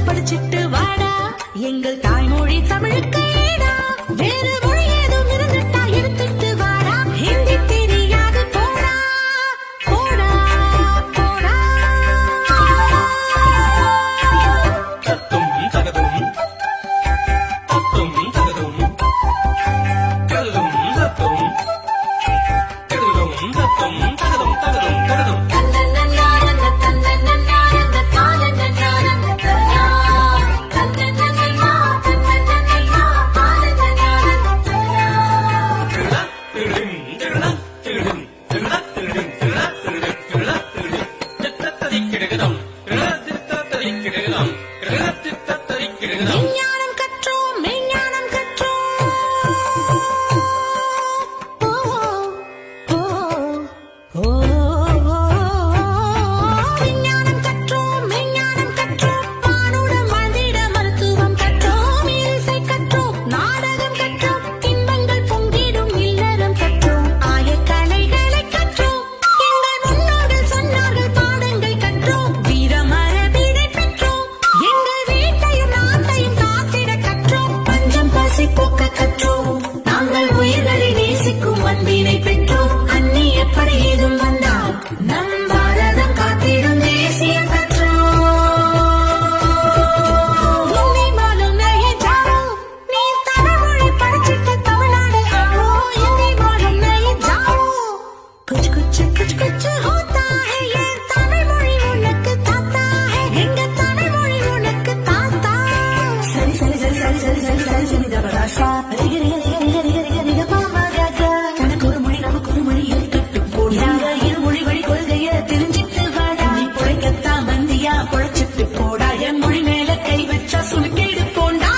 படிச்சிட்டு வாடா எங்கள் தாய்மொழி தமிழுக்கு ஈடா. வேறு மொழி ஏதும் இருந்துட்டா எடுத்துட்டு வாடா. ஹிந்தி தெரியாது போடா போடா போடா. தத்தும் தகதும் தத்தும் தகதும் கதுதும் தத்தும் கதுதும் தத்தும் தகதும் தகதும் தகதும். விஞ்ஞானம் கற்றோம் மெய்ஞானம் கற்றோம். ஓ ஓ ஓ விஞ்ஞானம் கற்றோம் மெய்ஞானம் கற்றோம். வானுடன் வாழ்ந்திட மருத்துவம் கற்றோம். இசை கற்றோம் நாடகம் கற்றோம். இன்பங்கள் பொங்கிடும் இல்லறம் கற்றோம். ஆயக்கலைகளை கற்றோம். எங்கள் முன்னோர்கள் சொன்னார்கள் பாடங்கள் கற்றோம். வீரமரபினை பெற்றோம். எங்கள் வீட்டையும் நாட்டையும் காத்திட கற்றோம். பஞ்சம் பசி போக்க கற்றோம். நாங்கள் உயிர்களை நேசிக்கும் அன்பினை பெற்றோம். அந்நிய படை ஏதும் வந்தால் நம் பாரதம் காத்திடும் தேசியம் கற்றோம். ஹிந்தி மாலும் நஹி ஜானோ, நீ தமிழ்மொழி படிச்சிட்டு தமிழ்நாடு ஆளோ. ஹிந்தி மாலும் நஹி ஜானோ, कुछ कुछ कुछ कुछ होता है. ये தமிழ்மொழி உனக்கு தாத்தா है. எங்க தமிழ்மொழி உனக்கு தாத்தா. சரி சரி சரி சரி சரி சரி சரி சரி தபராசா. ரிக ரிக ரிக ரிக ரிக ரிக ரிக பாமா காக்கா. உனக்கு ஒரு மொழி நமக்கு ஒரு மொழி இருக்கட்டும் போடா. இருமொழி வழி கொள்கைய தெரிஞ்சிட்டு வாடா. நீ பொழைக்கத்தான் வந்தியா பொழைச்சிட்டு போடா. என் மொழி மேல கை வச்சா சுலுக்கிடு போண்டா.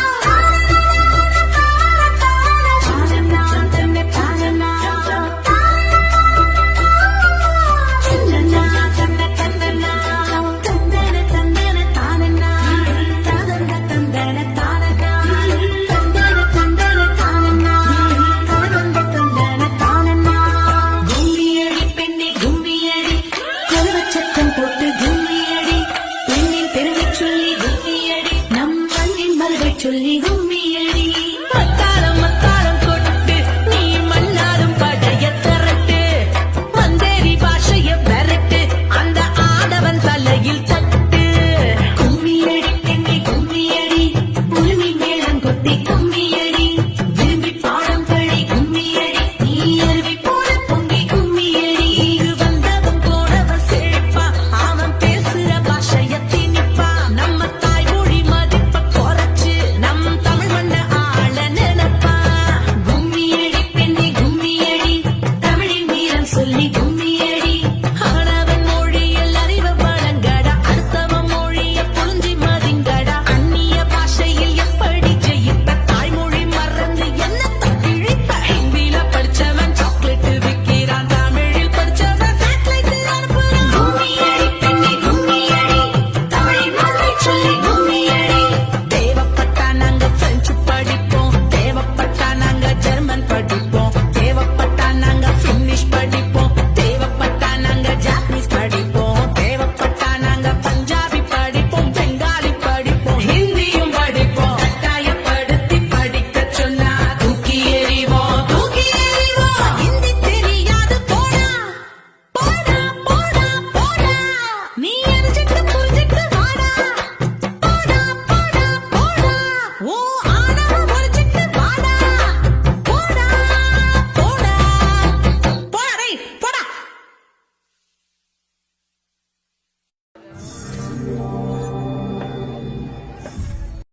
கும்மியடி பெண்ணே கும்மியடி, கொலுவச்சத்தம் போட்டு கும்மியடி. பெண்ணின் பெருமைச் சொல்லி கும்மியடி, நம் மண்ணின் மருகைச் சொல்லி கும்மி